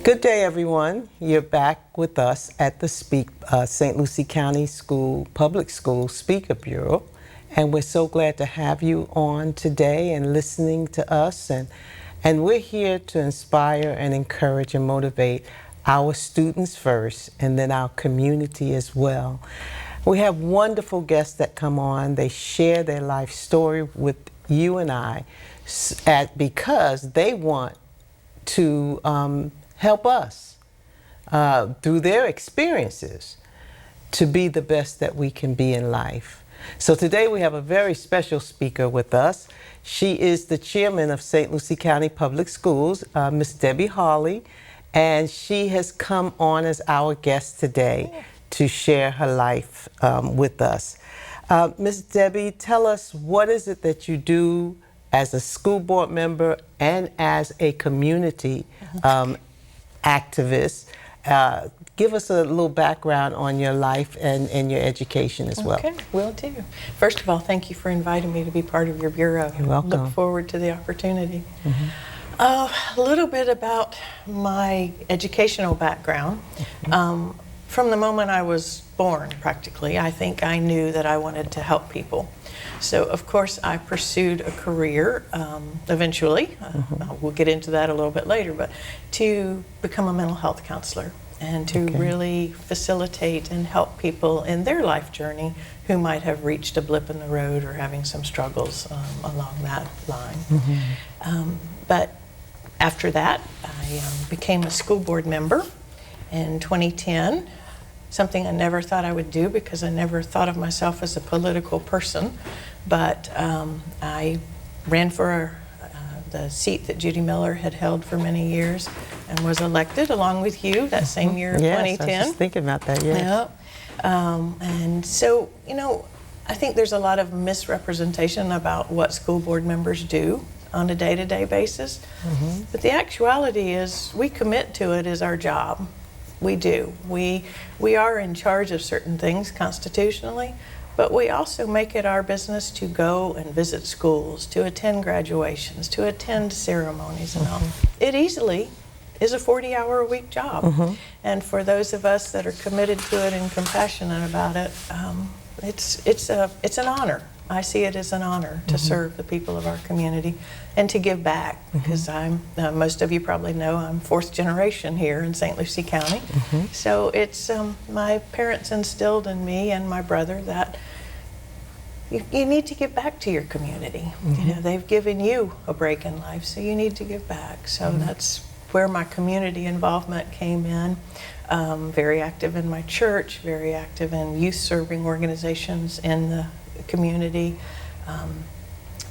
Good day, everyone. You're back with us at the St. Lucie County Public School Speaker Bureau, and we're so glad to have you on today and listening to us. And we're here to inspire and encourage and motivate our students first, and then our community as well. We have wonderful guests that come on. They share their life story with you and I because they want to help us through their experiences to be the best that we can be in life. So today we have a very special speaker with us. She is the chairman of St. Lucie County Public Schools, Miss Debbie Hawley, and she has come on as our guest today to share her life with us. Miss Debbie, tell us, what is it that you do as a school board member and as a community activist? Give us a little background on your life and your education as well. Okay, will do. First of all, thank you for inviting me to be part of your bureau. You're welcome. Look forward to the opportunity. A little bit about my educational background. From the moment I was born, practically, I think I knew that I wanted to help people. So, of course, I pursued a career eventually, we'll get into that a little bit later, but to become a mental health counselor and to really facilitate and help people in their life journey who might have reached a blip in the road or having some struggles along that line. But after that, I became a school board member in 2010. Something I never thought I would do because I never thought of myself as a political person. But I ran for the seat that Judy Miller had held for many years and was elected along with you that same year of 2010. I was just thinking about that, yes. And so, you know, I think there's a lot of misrepresentation about what school board members do on a day-to-day basis. But the actuality is we commit to it as our job. We do. We are in charge of certain things constitutionally, but we also make it our business to go and visit schools, to attend graduations, to attend ceremonies and all. It easily is a 40-hour-a-week job. And for those of us that are committed to it and compassionate about it, it's an honor. I see it as an honor to serve the people of our community and to give back, because most of you probably know I'm fourth generation here in St. Lucie County. So it's my parents instilled in me and my brother that you need to give back to your community. You know, they've given you a break in life, so you need to give back. So that's where my community involvement came in. Very active in my church, very active in youth serving organizations in the community.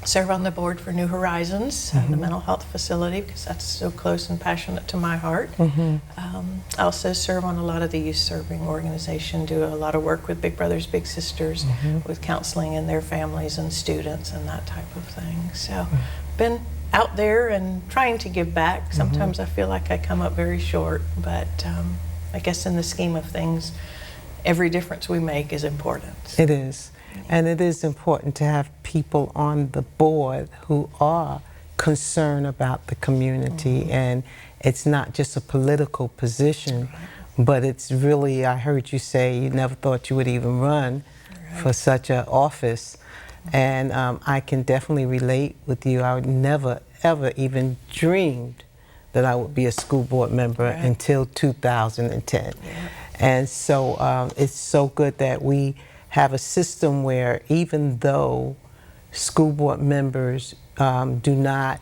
Serve on the board for New Horizons, the mental health facility, because that's so close and passionate to my heart. I also serve on a lot of the youth serving organization, do a lot of work with Big Brothers Big Sisters, with counseling in their families and students and that type of thing. So been out there and trying to give back. Sometimes I feel like I come up very short, but I guess in the scheme of things, every difference we make is important. It is. And it is important to have people on the board who are concerned about the community, and it's not just a political position, but it's really, I heard you say you never thought you would even run for such an office, and I can definitely relate with you. I would never, ever even dreamed that I would be a school board member until 2010. And so it's so good that we have a system where even though school board members do not,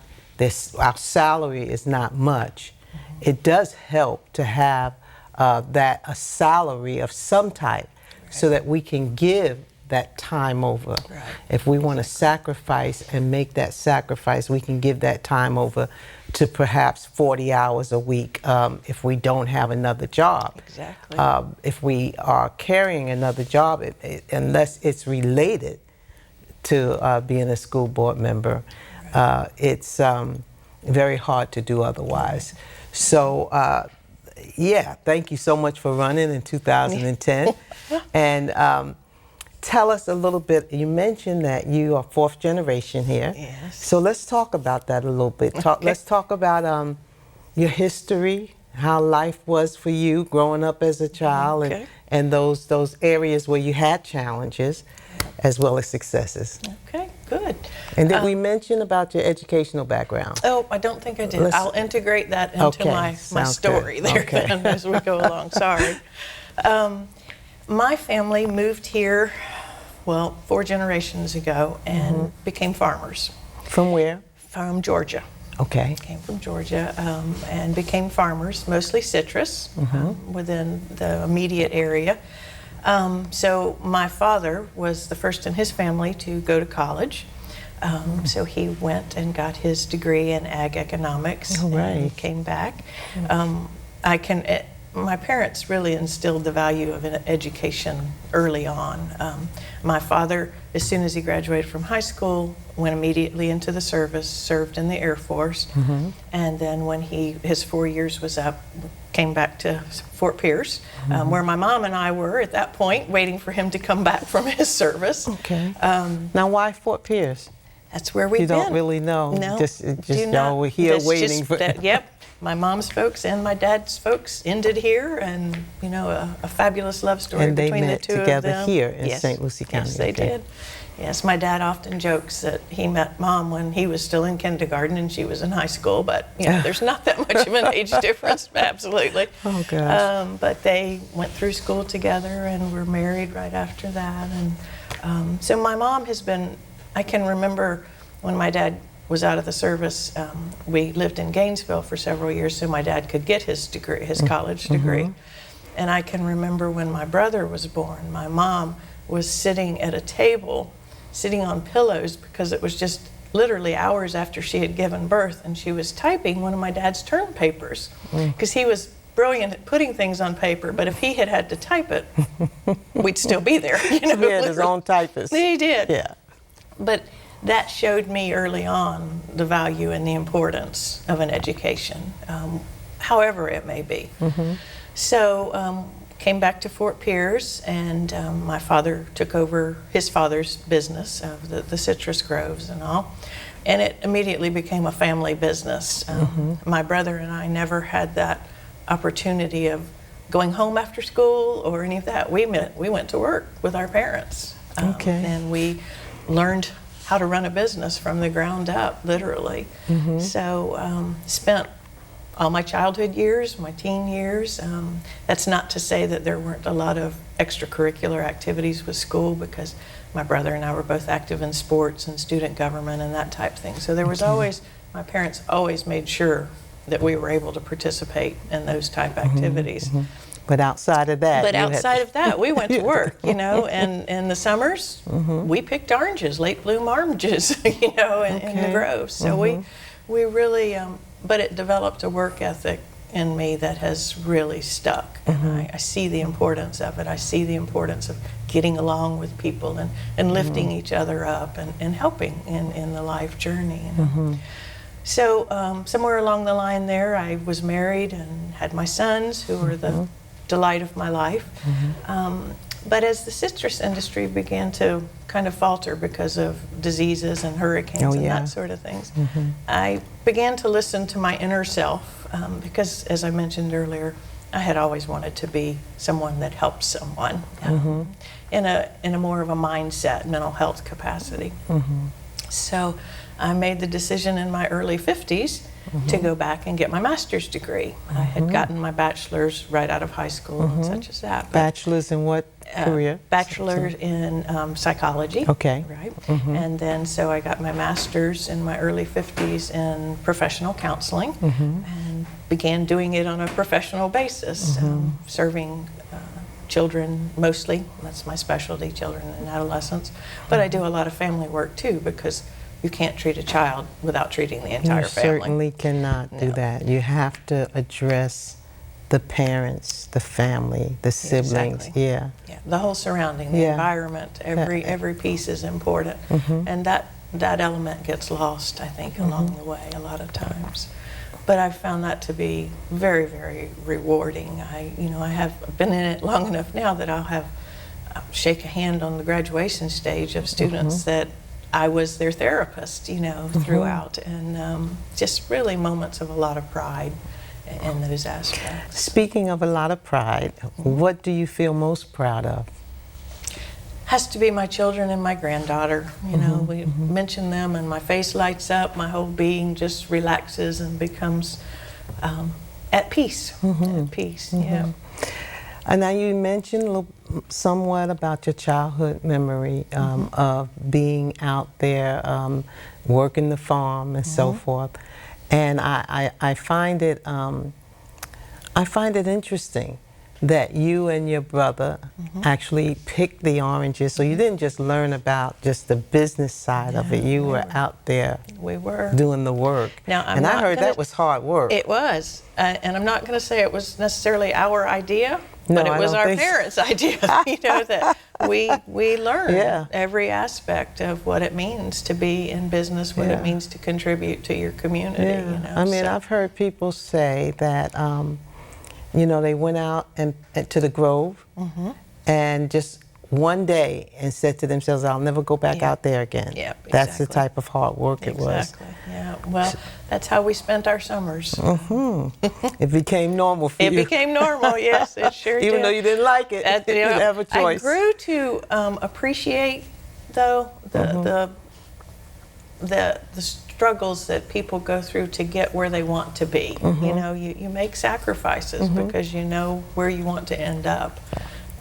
our salary is not much, it does help to have a salary of some type so that we can give that time over. If we want to sacrifice and make that sacrifice, we can give that time over to perhaps 40 hours a week if we don't have another job. If we are carrying another job, unless it's related to being a school board member, it's very hard to do otherwise. So yeah, thank you so much for running in 2010. And tell us a little bit, you mentioned that you are fourth generation here. So let's talk about that a little bit. Let's talk about your history how life was for you growing up as a child, Okay. and those areas where you had challenges as well as successes. Okay, good. And did we mention about your educational background? Oh, I don't think I did. Let's- I'll integrate that into Okay, my sounds story good. there Okay. then as we go along. Sorry. My family moved here, well, 4 generations ago and became farmers From where? from Georgia. Okay. Came from Georgia and became farmers, mostly citrus within the immediate area. So my father was the first in his family to go to college. So he went and got his degree in ag economics All right. and came back. My parents really instilled the value of an education early on. My father, as soon as he graduated from high school, went immediately into the service, served in the Air Force, and then when his 4 years was up, came back to Fort Pierce, where my mom and I were at that point, waiting for him to come back from his service. Okay. Now, why Fort Pierce? That's where we've You been. don't really know. No. Just do y'all not. were here It's waiting just for. that, yep. My mom's folks and my dad's folks ended here, and a fabulous love story And they between met the two together of them. here in Yes. St. Lucie County. Yes, they Okay. did. Yes, my dad often jokes that he met Mom when he was still in kindergarten and she was in high school, but there's not that much of an age difference, absolutely. Oh, gosh. But they went through school together and were married right after that. And so my mom has been, I can remember when my dad was out of the service, we lived in Gainesville for several years so my dad could get his degree, his college degree. And I can remember when my brother was born, my mom was sitting at a table, sitting on pillows because it was just literally hours after she had given birth, and she was typing one of my dad's term papers because he was brilliant at putting things on paper, but if he had had to type it, we'd still be there. He had his own typist. He did. Yeah. But that showed me early on the value and the importance of an education, however it may be. So came back to Fort Pierce, and my father took over his father's business of the citrus groves and all, and it immediately became a family business. My brother and I never had that opportunity of going home after school or any of that. We went to work with our parents, Okay. and we learned how to run a business from the ground up, literally. So spent all my childhood years, my teen years. That's not to say that there weren't a lot of extracurricular activities with school, because my brother and I were both active in sports and student government and that type of thing. So there was always, my parents always made sure that we were able to participate in those type activities. But outside of that, But you had- outside of that, we went to work, and in the summers, we picked oranges, late bloom oranges, in the Okay. groves. So we really, but it developed a work ethic in me that has really stuck. And I see the importance of it. I see the importance of getting along with people and lifting each other up and helping in the life journey. So somewhere along the line there, I was married and had my sons, who were the delight of my life. But as the citrus industry began to kind of falter because of diseases and hurricanes and that sort of things, I began to listen to my inner self, because, as I mentioned earlier, I had always wanted to be someone that helped someone in a more of a mindset, mental health capacity. So I made the decision in my early 50s to go back and get my master's degree. I had gotten my bachelor's right out of high school and such as that. But, Bachelor's in what career? Bachelor in psychology. Okay. Right. And then so I got my master's in my early 50s in professional counseling and began doing it on a professional basis, serving children mostly. That's my specialty, children and adolescents. But I do a lot of family work too, because you can't treat a child without treating the entire You family. certainly cannot do No. that. You have to address the parents, the family, the siblings. Exactly. Yeah. Yeah, the whole surrounding, the Yeah. environment, every piece is important, and that element gets lost, I think, along the way a lot of times. But I've found that to be very, very rewarding. I have been in it long enough now that I'll shake a hand on the graduation stage of students that I was their therapist, throughout, and just really moments of a lot of pride in those aspects. Speaking of a lot of pride, what do you feel most proud of? Has to be my children and my granddaughter. You know, we mention them and my face lights up, my whole being just relaxes and becomes at peace. At peace, yeah. And now you mentioned somewhat about your childhood memory of being out there, working the farm and so forth. And I find it interesting that you and your brother actually picked the oranges. So you didn't just learn about just the business side of it. You were out there. We were doing the work. Now, and I heard that was hard work. It was, and I'm not going to say it was necessarily our idea, No, but it I was don't our think so. parents' idea. You know, that we learned every aspect of what it means to be in business, what it means to contribute to your community. You know, I mean, I've heard people say that you know, they went out and to the Grove and just one day and said to themselves, I'll never go back out there again. Yeah, That's the type of hard work it was. Exactly. Yeah. Well, that's how we spent our summers. It became normal for you. It became normal. Yes, it sure did. Even though you didn't like it, you didn't have a choice. I grew to appreciate, though, the struggles that people go through to get where they want to be. You know, you make sacrifices because you know where you want to end up.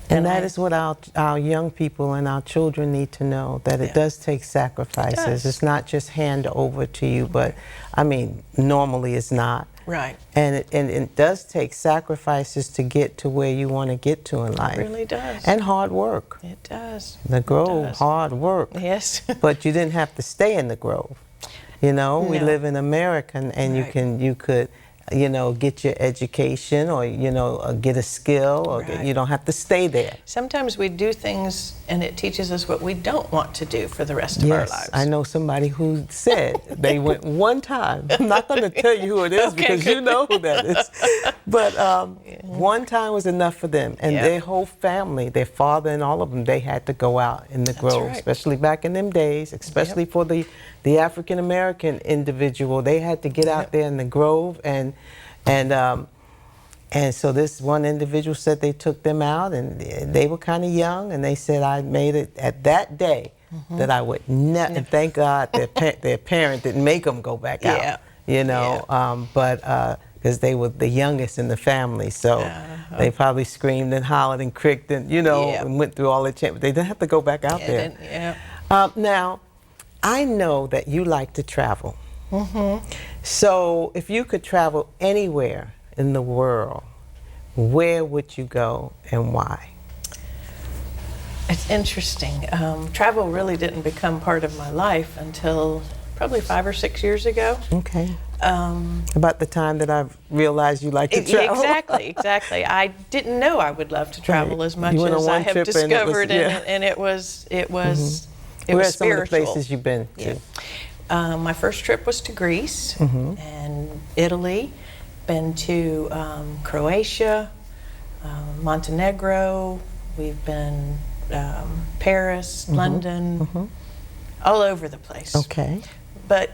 And that is what our young people and our children need to know, that it does take sacrifices. It's not just hand over to you, but I mean, normally it's not. Right. And it does take sacrifices to get to where you want to get to in life. It really does. And hard work. It does. The Grove, hard work. Yes. But you didn't have to stay in the Grove. You know, we live in America, and you could, you know, get your education or, you know, get a skill, or you don't have to stay there. Sometimes we do things and it teaches us what we don't want to do for the rest of our lives. I know somebody who said they went one time. I'm not going to tell you who it is because you know who that is. But one time was enough for them. And their whole family, their father and all of them, they had to go out in the Grove, especially back in them days, especially for the African-American individual. They had to get out there in the Grove, and so this one individual said they took them out, and they were kind of young, and they said, I made it at that day that I would never, and thank God their parent didn't make them go back out, you know, but because they were the youngest in the family, so they probably screamed and hollered and cricked and, you know, and went through all the change, but they didn't have to go back out there. Now, I know that you like to travel. So if you could travel anywhere in the world, where would you go and why? It's interesting. Travel really didn't become part of my life until probably 5 or 6 years ago. Okay. About the time that I realized you like to travel. Exactly. I didn't know I would love to travel as much as I have discovered, and it was Where are some of the places you've been to? My first trip was to Greece and Italy. Been to Croatia, Montenegro. We've been Paris, London, all over the place. Okay. But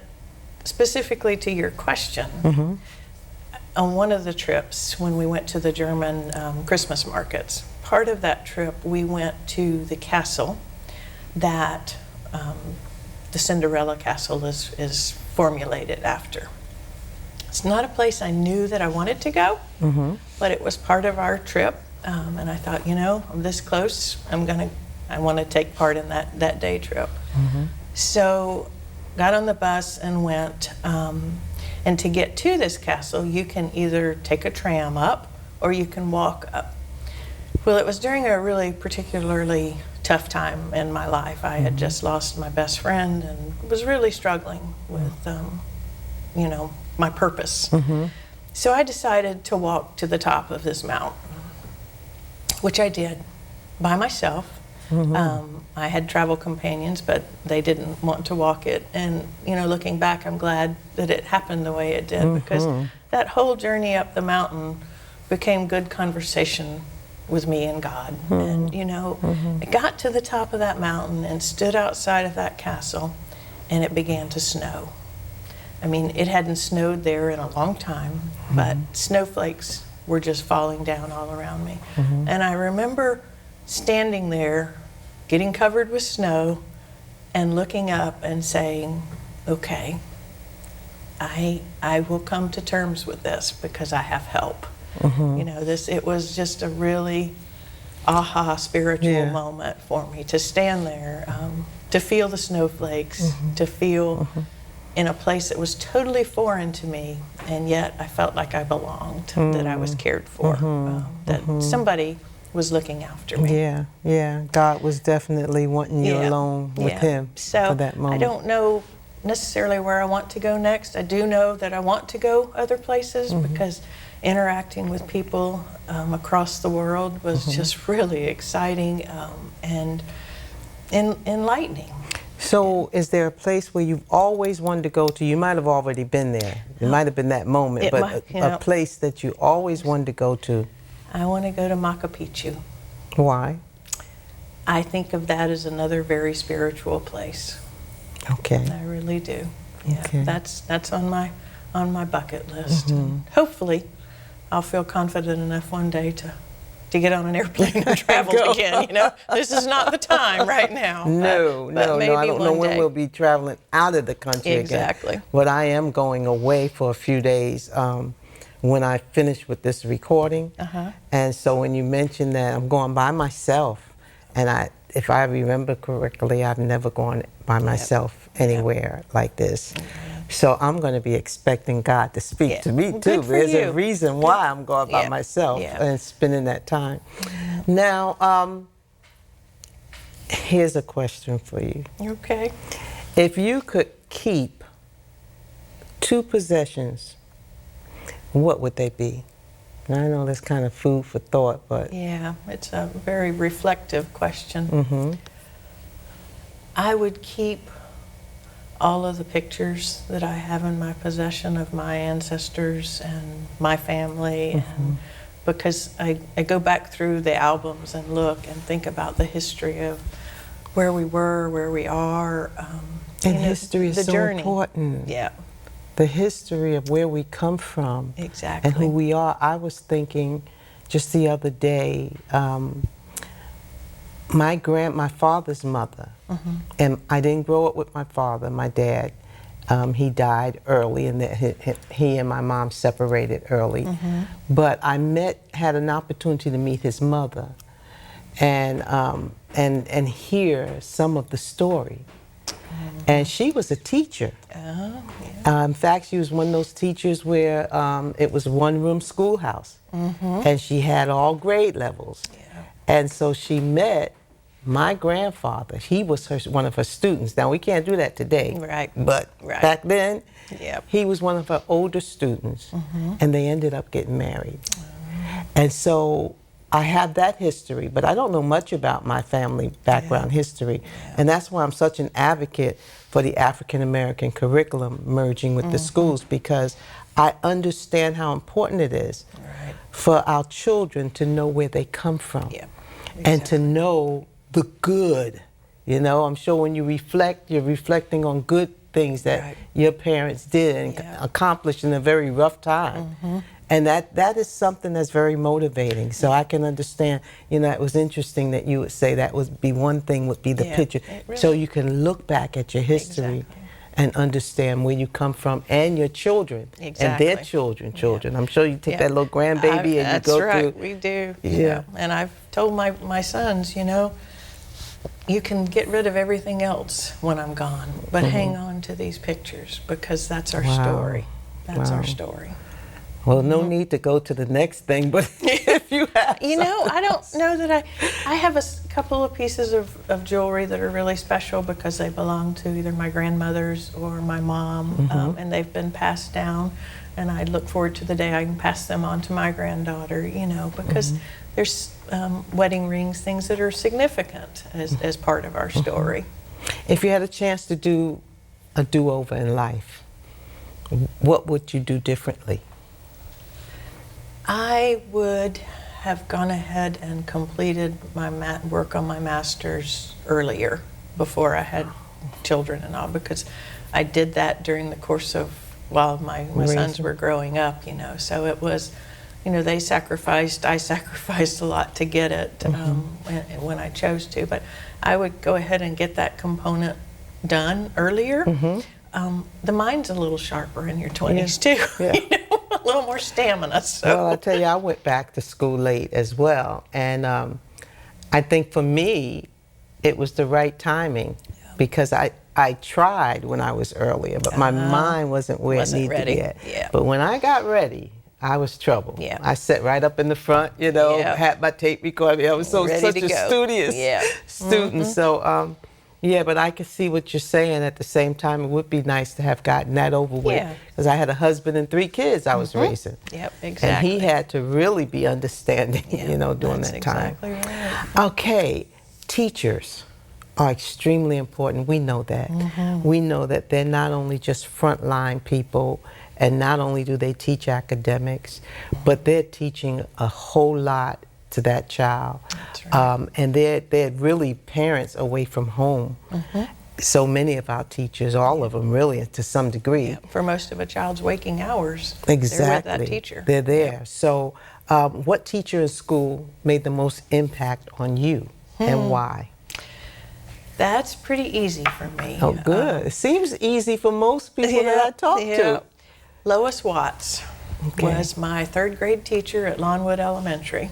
specifically to your question, on one of the trips when we went to the German Christmas markets, part of that trip we went to the castle that the Cinderella Castle is formulated after. It's not a place I knew that I wanted to go, but it was part of our trip, and I thought, you know, I'm this close. I want to take part in that day trip. So, got on the bus and went. And to get to this castle, you can either take a tram up or you can walk up. Well, it was during a really particularly tough time in my life. I had just lost my best friend and was really struggling with, you know, my purpose. So I decided to walk to the top of this mountain, which I did by myself. I had travel companions, but they didn't want to walk it. And, you know, looking back, I'm glad that it happened the way it did, because that whole journey up the mountain became good conversation with me and God. And, you know, I got to the top of that mountain and stood outside of that castle, and it began to snow. I mean, it hadn't snowed there in a long time, but snowflakes were just falling down all around me. And I remember standing there, getting covered with snow, and looking up and saying, okay, I will come to terms with this because I have help. You know, it was just a really aha spiritual moment for me to stand there, to feel the snowflakes, to feel in a place that was totally foreign to me, and yet I felt like I belonged, that I was cared for, that somebody was looking after me. Yeah. God was definitely wanting you alone with Him so for that moment. I don't know necessarily where I want to go next. I do know that I want to go other places because interacting with people across the world was just really exciting and enlightening. So is there a place where you've always wanted to go to? You might have already been there. It might have been that moment, but a place that you always wanted to go to. I want to go to Machu Picchu. Why? I think of that as another very spiritual place. Okay. I really do. Yeah, Okay. That's on my bucket list. And hopefully, I'll feel confident enough one day to get on an airplane and travel again. You know, this is not the time right now. No, but I don't know when we'll be traveling out of the country again. Exactly. But I am going away for a few days when I finish with this recording. And so when you mentioned that, I'm going by myself, and if I remember correctly, I've never gone by myself anywhere like this. So I'm going to be expecting God to speak to me too. There's a reason why I'm going by myself and spending that time. Now, here's a question for you. Okay. If you could keep 2 possessions, what would they be? Now, I know that's kind of food for thought, but... Yeah, it's a very reflective question. I would keep all of the pictures that I have in my possession of my ancestors and my family, and because I go back through the albums and look and think about the history of where we were, where we are. And history is so journey. important. Yeah. The history of where we come from. Exactly. And who we are. I was thinking just the other day, my father's mother, and I didn't grow up with my father, my dad. He died early, and he and my mom separated early. But I had an opportunity to meet his mother, and hear some of the story. And she was a teacher. In fact, she was one of those teachers where it was one-room schoolhouse, and she had all grade levels. And so she met my grandfather. He was one of her students. Now, we can't do that today, but back then, he was one of her older students, and they ended up getting married. And so I have that history, but I don't know much about my family background history. And that's why I'm such an advocate for the African American curriculum merging with the schools, because I understand how important it is for our children to know where they come from and to know the good. You know, I'm sure when you reflect, you're reflecting on good things that your parents did and accomplished in a very rough time. And that is something that's very motivating. So I can understand, you know, it was interesting that you would say that would be one thing, would be the picture. Really, so you can look back at your history and understand where you come from, and your children and their children. I'm sure you take that little grandbaby and you go through. That's right, we do. Yeah. And I've told my sons, you know, you can get rid of everything else when I'm gone, but hang on to these pictures, because that's our story. That's our story. Well, no need to go to the next thing, but if you have You know, I don't know that I have a couple of pieces of jewelry that are really special because they belong to either my grandmother's or my mom, and they've been passed down, and I look forward to the day I can pass them on to my granddaughter, you know, because there's wedding rings, things that are significant as part of our story. If you had a chance to do a do-over in life, what would you do differently? I would have gone ahead and completed my work on my master's earlier, before I had children and all, because I did that during the course of while my Raising. sons were growing up, you know. So it was, you know, they sacrificed, I sacrificed a lot to get it when I chose to. But I would go ahead and get that component done earlier. The mind's a little sharper in your 20s too, Yeah. you know, a little more stamina. So. Well, I tell you, I went back to school late as well, and I think for me, it was the right timing because I tried when I was earlier, but my mind wasn't where it needed ready. to be at. Yeah. But when I got ready, I was trouble. Yeah. I sat right up in the front, you know, had my tape recorder. I was Ready such to a go. studious student. So, yeah, but I can see what you're saying. At the same time, it would be nice to have gotten that over with. Yeah. Because I had a husband and 3 kids I was raising. Yep, exactly. And he had to really be understanding, you know, during that's that time. exactly right. Okay, teachers are extremely important. We know that. We know that they're not only just frontline people, and not only do they teach academics, but they're teaching a whole lot to that child. That's right. And they're really parents away from home. So many of our teachers, all of them really, to some degree. Yeah, for most of a child's waking hours, Exactly. they're with that teacher. They're there. So what teacher in school made the most impact on you and why? That's pretty easy for me. Oh, good. It seems easy for most people that I talk to. Lois Watts was my 3rd grade teacher at Lawnwood Elementary.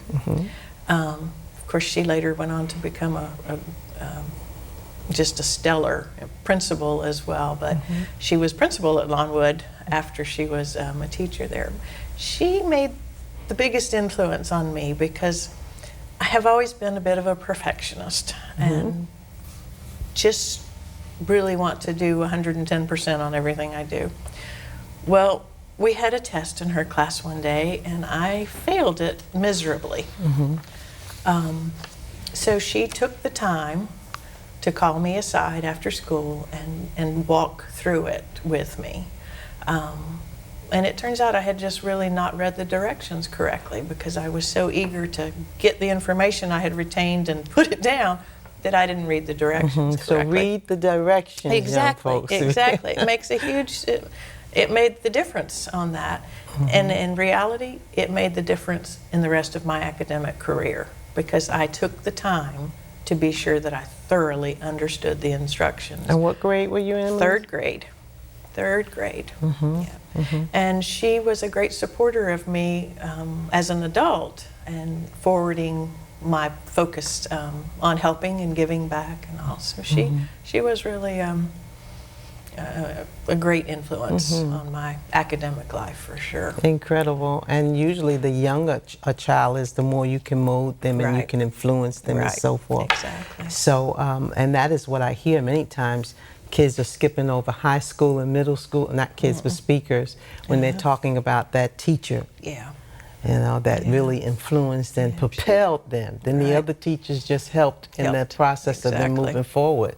Of course, she later went on to become just a stellar principal as well, but she was principal at Lawnwood after she was a teacher there. She made the biggest influence on me because I have always been a bit of a perfectionist and just really want to do 110% on everything I do. Well, we had a test in her class one day and I failed it miserably. So she took the time to call me aside after school and walk through it with me. And it turns out I had just really not read the directions correctly because I was so eager to get the information I had retained and put it down that I didn't read the directions So correctly. read the directions, Exactly, young folks. exactly. It makes a huge, it made the difference on that. And in reality, it made the difference in the rest of my academic career because I took the time to be sure that I thoroughly understood the instructions. And what grade were you in? 3rd grade. 3rd grade. And she was a great supporter of me as an adult and forwarding my focus on helping and giving back and all. So she was really a great influence on my academic life for sure. Incredible. And usually the younger a child is, the more you can mold them and you Right. can influence them and so forth. Exactly. So, and that is what I hear many times. Kids are skipping over high school and middle school, not kids, but speakers, when they're talking about that teacher, Yeah. you know, that really influenced and propelled them. Then the other teachers just helped in the process of them Exactly. moving forward.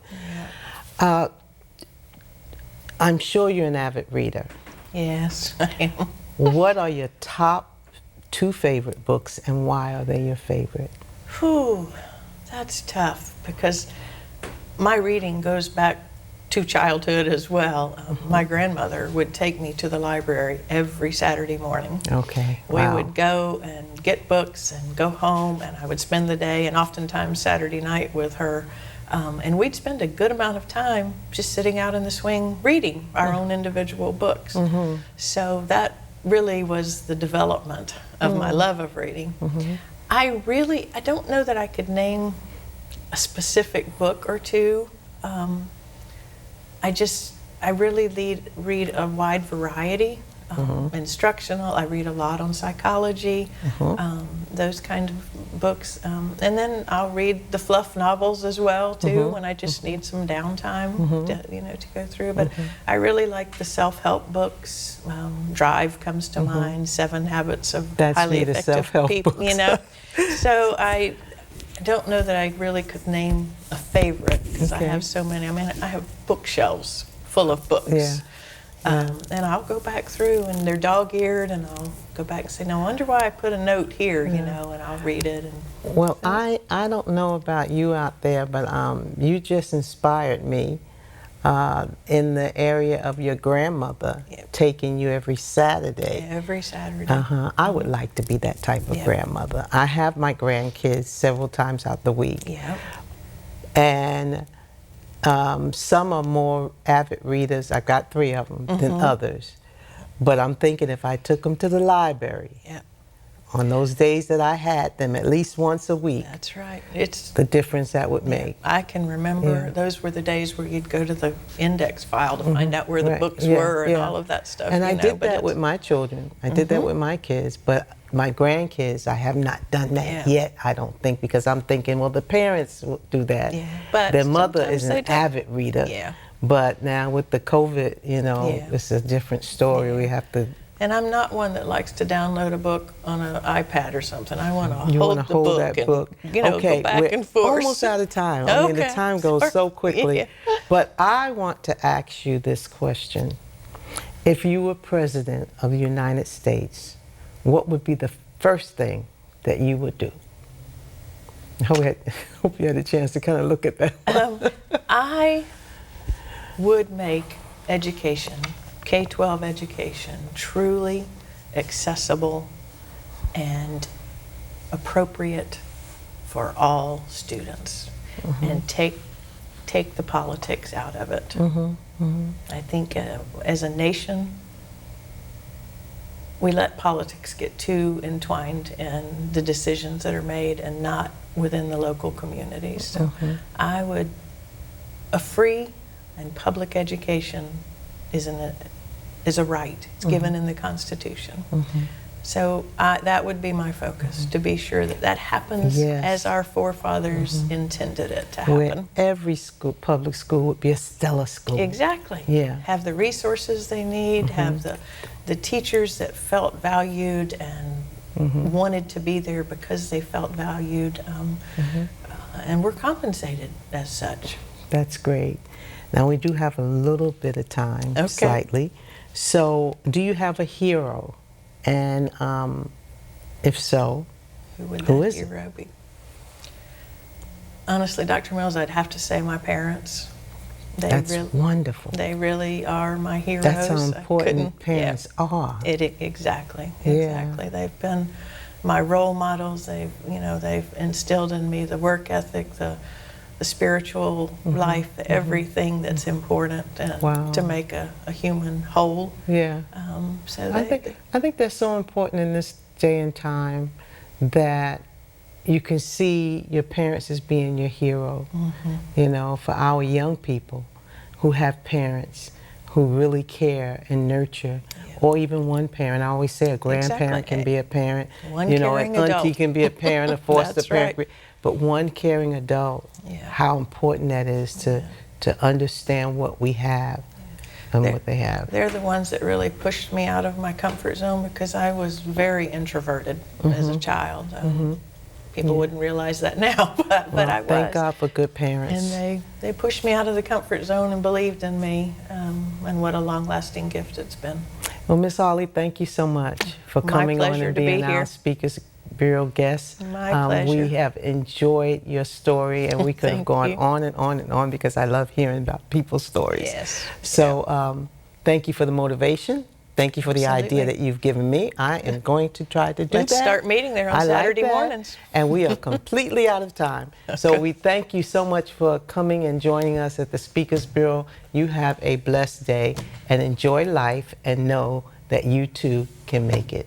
I'm sure you're an avid reader. Yes, I am. What are your top 2 favorite books and why are they your favorite? Whew, that's tough because my reading goes back to childhood as well. My grandmother would take me to the library every Saturday morning. Okay. We would go and get books and go home, and I would spend the day and oftentimes Saturday night with her. And we'd spend a good amount of time just sitting out in the swing reading our own individual books. So that really was the development of my love of reading. I don't know that I could name a specific book or two. I really read a wide variety. Instructional, I read a lot on psychology, those kind of books. And then I'll read the fluff novels as well too when I just need some downtime to go through. But I really like the self-help books. Drive comes to mind, 7 Habits of Highly the Effective self-help People. books. So I don't know that I really could name a favorite because I have so many. I mean, I have bookshelves full of books. Yeah. And I'll go back through and they're dog-eared and I'll go back and say, no, I wonder why I put a note here, and I'll read it. Well, I don't know about you out there, but you just inspired me in the area of your grandmother Yep. taking you every Saturday. Every Saturday. I would like to be that type of Yeah. grandmother. I have my grandkids several times out the week. Yeah. And some are more avid readers. I've got 3 of them than others. But I'm thinking if I took them to the library Yeah. on those days that I had them at least once a week, That's right. It's the difference that would make. I can remember Yeah. those were the days where you'd go to the index file to find out where the Right. books Yeah, were and yeah. all of that stuff. And you I know, did but that it's- with my children. I did that with my kids, but my grandkids, I have not done that Yeah. yet, I don't think, because I'm thinking, well, the parents will do that. Yeah, but Their mother sometimes is they an don't. avid reader. Yeah. But now with the COVID, you know, Yeah. it's a different story. We have to. And I'm not one that likes to download a book on an iPad or something. I want to You hold want to the hold book that and, book. you know, Okay, go back we're and forth. almost out of time. I mean, the Okay, time goes sorry. so quickly. Yeah. But I want to ask you this question. If you were president of the United States, what would be the first thing that you would do? I hope you had a chance to kind of look at that one. I would make education, K-12 education, truly accessible and appropriate for all students, and take the politics out of it. I think as a nation, we let politics get too entwined in the decisions that are made and not within the local communities. So a free and public education is a right. It's given in the Constitution. So that would be my focus, to be sure that that happens Yes. as our forefathers intended it to Where happen. every school, public school would be a stellar school. Exactly. Yeah. Have the resources they need, have the teachers that felt valued and wanted to be there because they felt valued, and were compensated as such. That's great. Now we do have a little bit of time, Okay. slightly. So do you have a hero? And if so, Who would Who that is it? hero be? Honestly, Dr. Mills, I'd have to say my parents. that's wonderful. They really are my heroes. That's how I important couldn't- parents are. Exactly. Yeah. Exactly. They've been my role models. They've instilled in me the work ethic, the spiritual life, everything that's important Wow. to make a human whole. Yeah. So I think that's so important in this day and time that you can see your parents as being your hero. You know, for our young people who have parents who really care and nurture, or even one parent. I always say a grandparent Exactly. can be a parent. One you know, caring an auntie adult. can be a parent, a foster That's parent. right. But one caring adult, Yeah. how important that is to understand what we have and what they have. They're the ones that really pushed me out of my comfort zone, because I was very introverted as a child. People wouldn't realize that now, but Well, I was. thank God for good parents. And they pushed me out of the comfort zone and believed in me, and what a long-lasting gift it's been. Well, Miss Ollie, thank you so much for My coming on pleasure and to be being our here. Speakers Bureau guest. My pleasure. We have enjoyed your story, and we could have Thank gone you. on and on and on, because I love hearing about people's stories. Yes. So thank you for the motivation. Thank you for the idea Absolutely. that you've given me. I am going to try to do Let's that. start meeting there on I like Saturday that. mornings. And we are completely out of time. So we thank you so much for coming and joining us at the Speakers Bureau. You have a blessed day and enjoy life, and know that you too can make it.